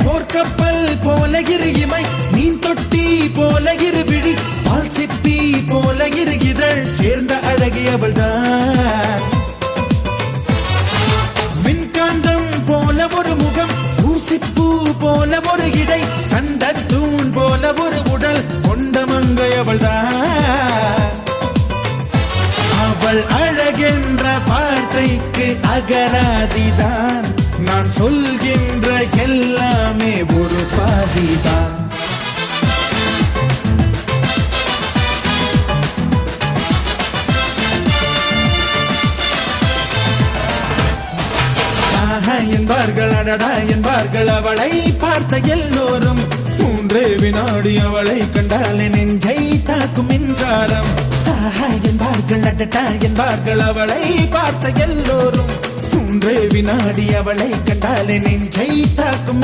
போர்க்கப்பல் போல இரு இமை, மீன் தொட்டி போல இரு விழி, பால் சிப்பி போல இரு இதழ், சேர்ந்த அழகியவள் தான். மின்காந்தம் போல ஒரு முகம், ஊசிப்பூ போல ஒரு இடை, கண்ட தூண் போல ஒரு உடல் கொண்ட மங்கையவள் தான். அவள் அழகென்ற வார்த்தைக்கு அகராதிதான், நான் சொல்கின்ற எல்லாமே ஒரு பாதிதான். என்பார்கள் அடடா என்பார்கள் அவளை பார்த்த எல்லோரும், 3 வினாடி அவளை கண்டாலே நெஞ்சை தாக்கும் மின்சாரம். என்பார்கள் அடடா என்பார்கள் அவளை பார்த்த எல்லோரும், 3 வினாடி அவளை கண்டாலே நெஞ்சை தாக்கும்